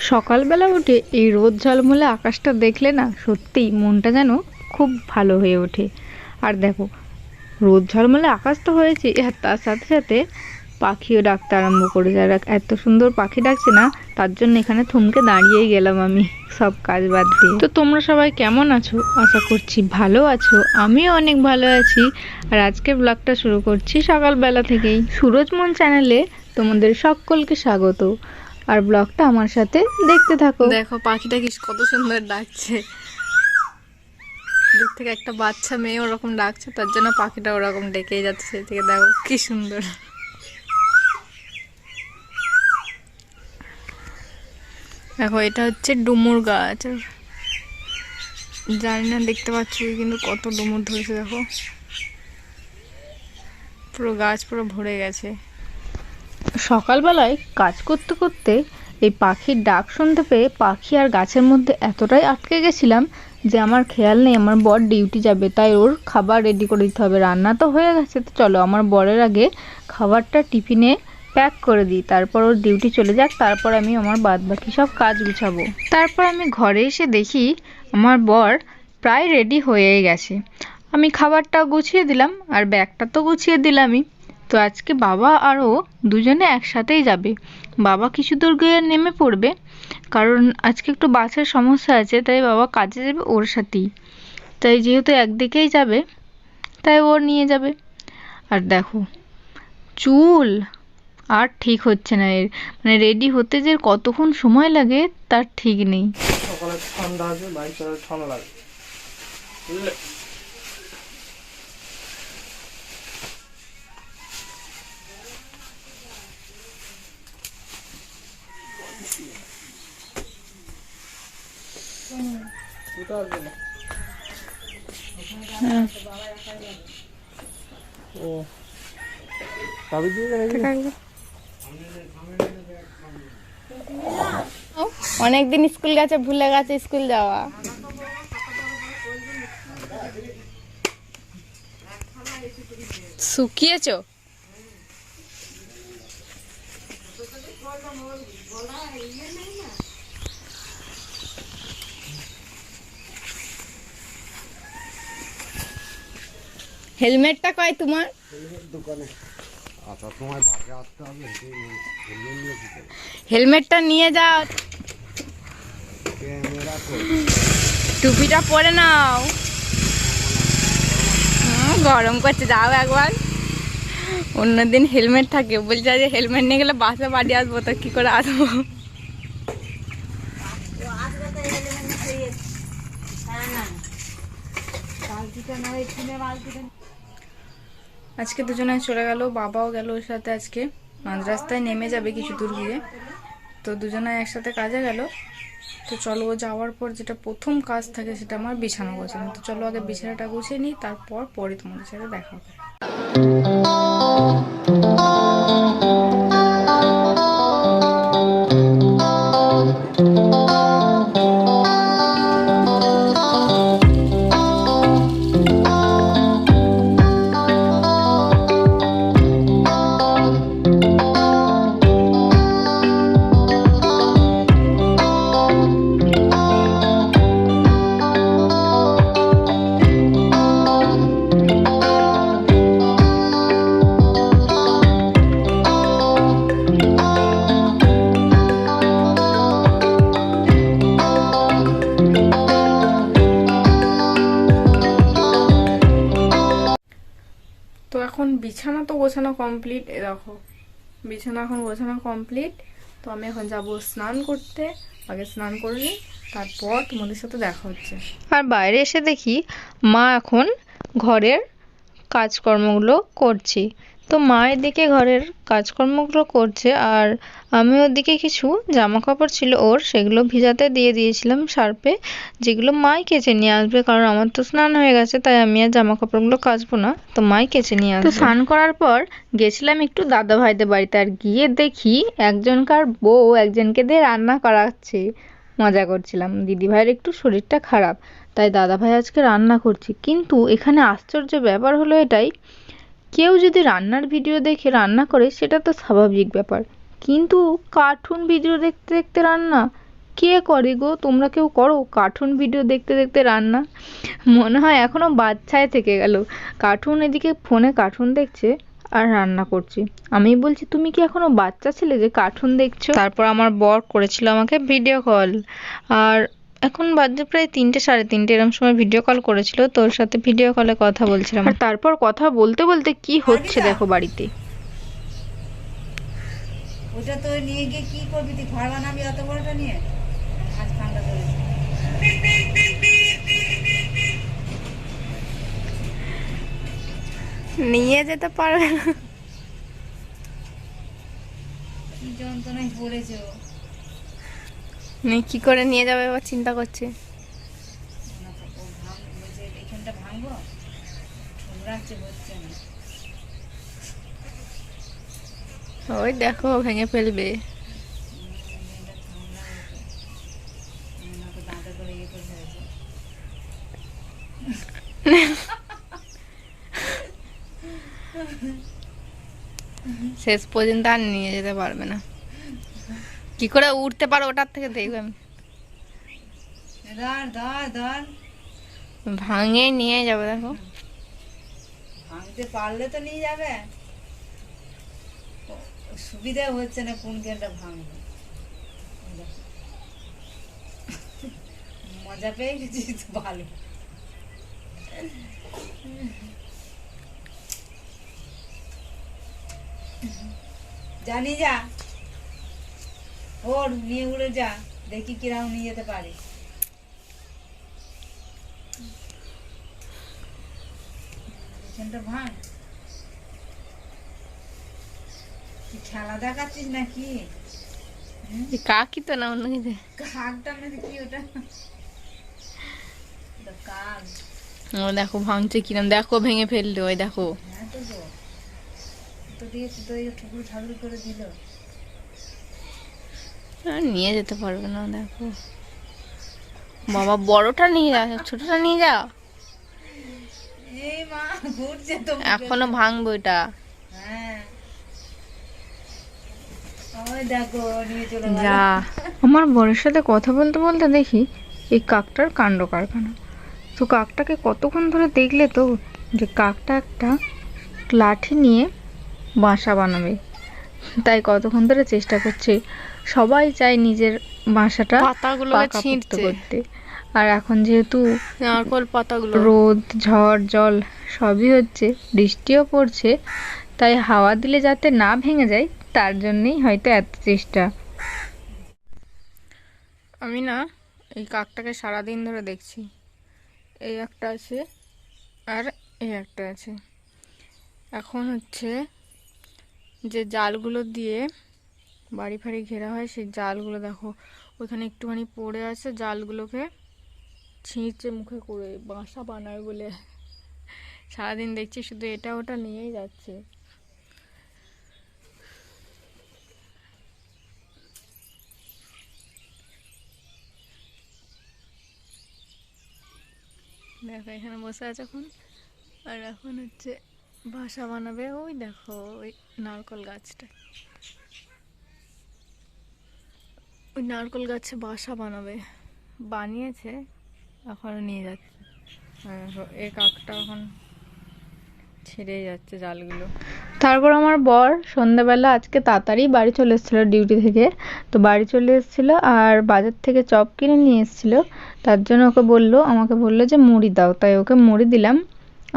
সকালবেলা উঠে এই রোদ ঝলমলে আকাশটা দেখলে না সত্যিই মনটা যেন খুব ভালো হয়ে ওঠে। আর দেখো, রোদ ঝলমলে আকাশ তো হয়েছে, আর তার সাথে সাথে পাখিও ডাকতে আরম্ভ করেছে। আর এত সুন্দর পাখি ডাকছে না, তার জন্য এখানে থমকে দাঁড়িয়েই গেলাম আমি সব কাজ বাদ দিয়ে। তো তোমরা সবাই কেমন আছো? আশা করছি ভালো আছো। আমিও অনেক ভালো আছি। আর আজকে ব্লগটা শুরু করছি সকালবেলা থেকেই। সুরজমন চ্যানেলে তোমাদের সকলকে স্বাগত। আর ব্লগটা আমার সাথে দেখতে থাকো। দেখো পাখিটা কি কত সুন্দর ডাকছে। দূর থেকে একটা বাচ্চা মেয়ে ওরকম ডাকছে, তার জন্য পাখিটা ওরকম ডেকেই যাচ্ছে। সেদিকে দেখো কি সুন্দর। দেখো এটা হচ্ছে ডুমুর গাছ। জানি না দেখতে পাচ্ছি, কিন্তু কত ডুমুর ধরেছে দেখো, পুরো গাছ পুরো ভরে গেছে। সকালবেলায় কাজ করতে করতে এই পাখির ডাক শুনতে পেয়ে পাখি আর গাছের মধ্যে এতটাই আটকে গেছিলাম যে আমার খেয়াল নেই আমার বর ডিউটি যাবে, তাই ওর খাবার রেডি করে দিতে হবে। রান্না তো হয়ে গেছে, তো চলো আমার বরের আগে খাবারটা টিফিনে প্যাক করে দিই, তারপর ওর ডিউটি চলে যাক, তারপর আমি আমার বাদ বাকি সব কাজ গুছাবো। তারপর আমি ঘরে এসে দেখি আমার বর প্রায় রেডি হয়েই গেছে। আমি খাবারটা গুছিয়ে দিলাম আর ব্যাগটা তো গুছিয়ে দিলামই। তো আজকে বাবা আর ও দুজনে একসাথেই যাবে। বাবা কিছু দূর গিয়ে নেমে পড়বে, কারণ আজকে একটু বাসের সমস্যা আছে, তাই বাবা কাজে যাবে ওর সাথেই। তাই যেহেতু একদিকেই যাবে, তাই ওর নিয়ে যাবে। আর দেখো চুল আর ঠিক হচ্ছে না এর, মানে রেডি হতে যে কতক্ষণ সময় লাগে তার ঠিক নেই। সকালে ঠান্ডা আছে, বাইক চালাতে ঠান্ডা লাগে, বুঝলে? ও চাবি দিয়ে অনেকদিন স্কুল গেছে, ভুলে গেছে স্কুল যাওয়া। শুকিয়েছো? হেলমেটটা কয় তোমার? দোকানে। আচ্ছা, তোমার বাসে আসতে হবে, হেলমেটটা নিয়ে যাও, টুপিটা পরে নাও। গরম করছে, যাও একবার। অন্যদিন হেলমেট থাকে, বলছে যে হেলমেট নিয়ে গেলে বাসে বাড়ি আসবো, তো কি করে আসবো? আজকে দুজনে চলে গেল, বাবাও গেল ওর সাথে। আজকে মাঝ রাস্তায় নেমে যাবে কিছু দূর গিয়ে, তো দুজনে একসাথে কাজে গেল। তো চলো, ও যাওয়ার পর যেটা প্রথম কাজ থাকে সেটা আমার বিছানা গোছানো। তো চলো আগে বিছানাটা গুছিয়ে নিই, তারপর পরে তোমাদের সাথে দেখা হবে। তো এখন বিছানা তো গোছানো কমপ্লিট, এ দেখো বিছানা এখন গোছানো কমপ্লিট। তো আমি এখন যাব স্নান করতে, আগে স্নান করে নিই, তারপর তোমাদের সাথে দেখা হচ্ছে। আর বাইরে এসে দেখি মা এখন ঘরের কাজকর্মগুলো করছি। তো মা এদিকে ঘরের কাজকর্মগুলো করছে, আর আমি ওদিকে কিছু জামা কাপড় ছিল ওর, সেগুলো ভিজাতে দিয়ে দিয়েছিলাম সার্ফে, যেগুলো মাই কেচে নিয়ে আসবে, কারণ আমার তো স্নান হয়ে গেছে, তাই আমি আর জামা কাপড়গুলো কাচবো না, তো মাই কেচে নিয়ে আসবে। তো স্নান করার পর গেছিলাম একটু দাদা ভাইদের বাড়িতে, আর গিয়ে দেখি একজনকার বউ একজনকে দিয়ে রান্না করাচ্ছে। মজা করছিলাম। দিদি ভাইয়ের একটু শরীরটা খারাপ, তাই দাদা ভাই আজকে রান্না করছি। কিন্তু এখানে আশ্চর্য ব্যাপার হলো এটাই, কেউ যদি রান্নার ভিডিও দেখে রান্না করে সেটা তো স্বাভাবিক ব্যাপার, কিন্তু কার্টুন ভিডিও দেখতে দেখতে রান্না, কে করে গো? তোমরা কেউ করো কার্টুন ভিডিও দেখতে দেখতে রান্না? মনে হয় এখনো বাচ্চায় থেকে গেল। কার্টুন এদিকে ফোনে কার্টুন দেখছে আর রান্না করছি। আমি বলছি তুমি কি এখনো বাচ্চা ছেলে যে কার্টুন দেখছো? তারপর আমার বর করেছিল আমাকে ভিডিও কল, আর এখন বাজে প্রায় 3টে 3:30 এরকম সময় ভিডিও কল করেছিল, তোর সাথে ভিডিও কলে কথা বলছিলাম। আর তারপর কথা বলতে বলতে কি হচ্ছে দেখো বাড়িতে। ওটা তো নিয়ে গিয়ে কি করবি, তুই ঘর বানাবি অত বড়টা নিয়ে? মাছ ঠান্ডা ধরেছে। নিয়ে যেতে পারবে না। কি যন্ত্রণায় পড়েছে ও। কি করে নিয়ে যাবে এবার চিন্তা করছে। বলছে এইখানটা ভাঙবো, ঠুকরাচ্ছে, হচ্ছে না। ওই দেখো ভেঙে ফেলবে। দাঁতে করে ইয়ে করে ফেলেছে। শেষ পর্যন্ত আর নিয়ে যেতে পারবে না। কি করে উঠতে পারো ওটার থেকে দেখবে আমি। ধর ধর ধর, ভাঙে নিয়ে যাবে দেখো। ভাঙতে পারলে তো নিয়ে যাবে। সুবিধা হচ্ছে না কোন গেলটা ভাঙবে। মজা পেয়ে গেছিস তো, ভালো। জানি যা, ওর নিয়ে উড়ে যা, দেখি কিরাম নিয়ে যেতে পারি। পেছনটা ভাঙ। তুই খেলা দেখাচ্ছিস নাকি? কাকি তো না অন্য কিছু। কাকটা মানে কি ওটা? ওটা কাক। ও দেখো ভাঙছে কিরম, দেখো ভেঙে ফেললো, ওই দেখো। হ্যাঁ তো গো, তো দিয়ে তো এই ঠুকরো ঠাকুর করে দিল। আর নিয়ে যেতে পারবে না দেখো। বাবা বড়টা নিয়ে যাও, ছোটটা নিয়ে যাও। এই মা ঘুরছে তো। এখনো ভাঙবো এটা। হ্যাঁ, ওই দেখো নিয়ে চলে গেল। যা, আমার বরের সাথে কথা বলতে বলতে দেখি এই কাকটার কাণ্ড কারখানা। তো কাকটাকে কতক্ষণ ধরে দেখলে তো, যে কাকটা একটা লাঠি নিয়ে বাসা বানাবে, তাই কতক্ষণ ধরে চেষ্টা করছে। সবাই চায় নিজের বাসাটা পাতাগুলোকে পাকাপোক্ত ছিঁড়ছে। করতে, আর এখন যেহেতু নারকোল পাতাগুলো। রোদ ঝড় জল সবই হচ্ছে, বৃষ্টিও পড়ছে, তাই হাওয়া দিলে যাতে না ভেঙে যায় তার জন্যই হয়তো এত চেষ্টা। আমি না এই কাকটাকে সারাদিন ধরে দেখছি। এই একটা আছে আর এই একটা আছে। এখন হচ্ছে যে জালগুলো দিয়ে বাড়ি ফাড়ি ঘেরা হয়, সেই জালগুলো দেখো ওখানে একটুখানি পড়ে আছে, জালগুলোকে ছিঁড়ছে মুখে করে বাসা বানায় বলে। সারাদিন দেখছি শুধু এটা ওটা নিয়েই যাচ্ছে। দেখো এখানে বসে আছে এখন, আর এখন হচ্ছে বাসা বানাবে। ওই দেখো ওই নারকল গাছটা, ওই নারকল গাছে বাসা বানাবে, বানিয়েছে, এখন নিয়ে যাচ্ছে। আর দেখো এই কাকটা এখন ছেড়ে যাচ্ছে জালগুলো। তারপর আমার বর সন্ধ্যাবেলা আজকে তাড়াতাড়ি বাড়ি চলে এসেছিলো ডিউটি থেকে। তো বাড়ি চলে এসেছিলো আর বাজার থেকে চপ কিনে নিয়ে এসেছিলো। তার জন্য আমাকে বললো যে মুড়ি দাও, তাই ওকে মুড়ি দিলাম।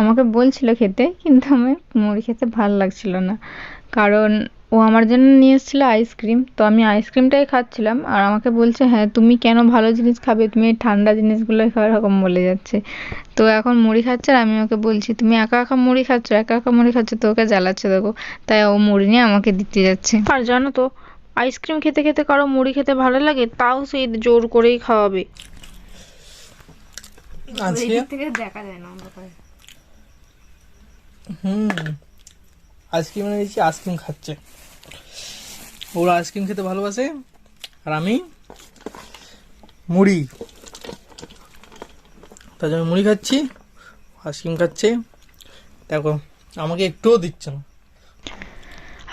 আমাকে বলছিল খেতে, কিন্তু আমি মুড়ি খেতে ভালো লাগছিল না, কারণ ও আমার জন্য নিয়ে এসেছিলো আইসক্রিম। তো আমি আইসক্রিমটাই খাচ্ছিলাম, আর আমাকে বলছে হ্যাঁ তুমি কেন ভালো জিনিস খাবে, তুমি এই ঠান্ডা জিনিসগুলোই খাও, এরকম বলে যাচ্ছে। তো এখন মুড়ি খাচ্ছে আর আমি ওকে বলছি তুমি একা একা মুড়ি খাচ্ছ, একা একা মুড়ি খাচ্ছ, তো ওকে জ্বালাচ্ছে দেখো। তাই ও মুড়ি নিয়ে আমাকে দিতে যাচ্ছে। আর জানো তো, আইসক্রিম খেতে খেতে কারো মুড়ি খেতে ভালো লাগে, তাও সেই জোর করেই খাওয়াবে। আজকে থেকে দেখা যায় না অন্ধকারে। আইসক্রিম এনে দিচ্ছি, আইসক্রিম খাচ্ছে। ওরা আইসক্রিম খেতে ভালোবাসে আর আমি মুড়ি, তার জন্য মুড়ি খাচ্ছি, আইসক্রিম খাচ্ছে। দেখো আমাকে একটুও দিচ্ছে না।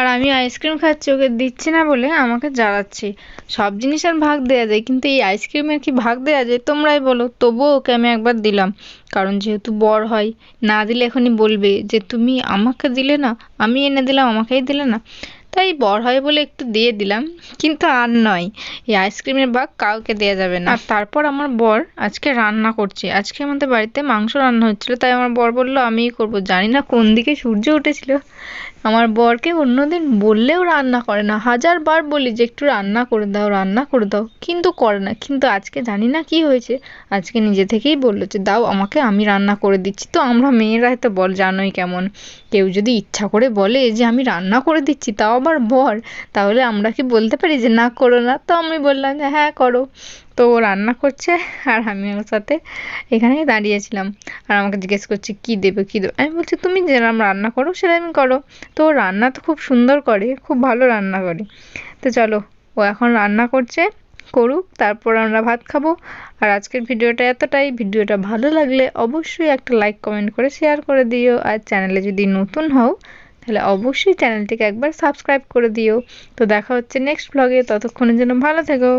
আর আমি আইসক্রিম খাচ্ছি, ওকে দিচ্ছি না বলে আমাকে জ্বালাচ্ছে। সব জিনিসের ভাগ দেওয়া যায়, কিন্তু এই আইসক্রিমের কি ভাগ দেওয়া যায় তোমরাই বলো। তবুও ওকে আমি একবার দিলাম, কারণ যেহেতু বর হয়, না দিলে এখনই বলবে যে তুমি আমাকে দিলে না, আমি এনে দিলাম আমাকেই দিলে না। তাই বর হয় বলে একটু দিয়ে দিলাম, কিন্তু আর নয়, এই আইসক্রিমের ভাগ কাউকে দেওয়া যাবে না। আর তারপর আমার বর আজকে রান্না করছে। আজকে আমাদের বাড়িতে মাংস রান্না হচ্ছিল, তাই আমার বর বললো আমিই করবো। জানি না কোন দিকে সূর্য উঠেছিল, আমার বরকে অন্যদিন বললেও রান্না করে না। হাজারবার বলি যে একটু রান্না করে দাও, রান্না করে দাও, কিন্তু করে না। কিন্তু আজকে জানি না কি হয়েছে, আজকে নিজে থেকেই বললো যে দাও আমাকে, আমি রান্না করে দিচ্ছি। তো আমরা মেয়েরাই তো বল জানোই কেমন, কেউ যদি ইচ্ছা করে বলে যে আমি রান্না করে দিচ্ছি, তাও আবার বর, তাহলে আমরা কি বলতে পারি যে না করো না? তো আমি বললাম যে হ্যাঁ করো। তো ও রান্না করছে আর আমি ওর সাথে এখানেই দাঁড়িয়েছিলাম। আর আমাকে জিজ্ঞেস করছে কি দেবে কি দেবে, আমি বলছি তুমি যেরকম রান্না করো সেরকমই করো। তো ও রান্না তো খুব সুন্দর করে, খুব ভালো রান্না করে। তো চলো, ও এখন রান্না করছে, করুক, তারপর আমরা ভাত খাবো। আর আজকের ভিডিওটা এতটাই। ভিডিওটা ভালো লাগলে অবশ্যই একটা লাইক কমেন্ট করে শেয়ার করে দিও। আর চ্যানেলে যদি নতুন হও তাহলে অবশ্যই চ্যানেলটিকে একবার সাবস্ক্রাইব করে দিও। তো দেখা হচ্ছে নেক্সট ব্লগে, ততক্ষণের জন্য ভালো থেকো।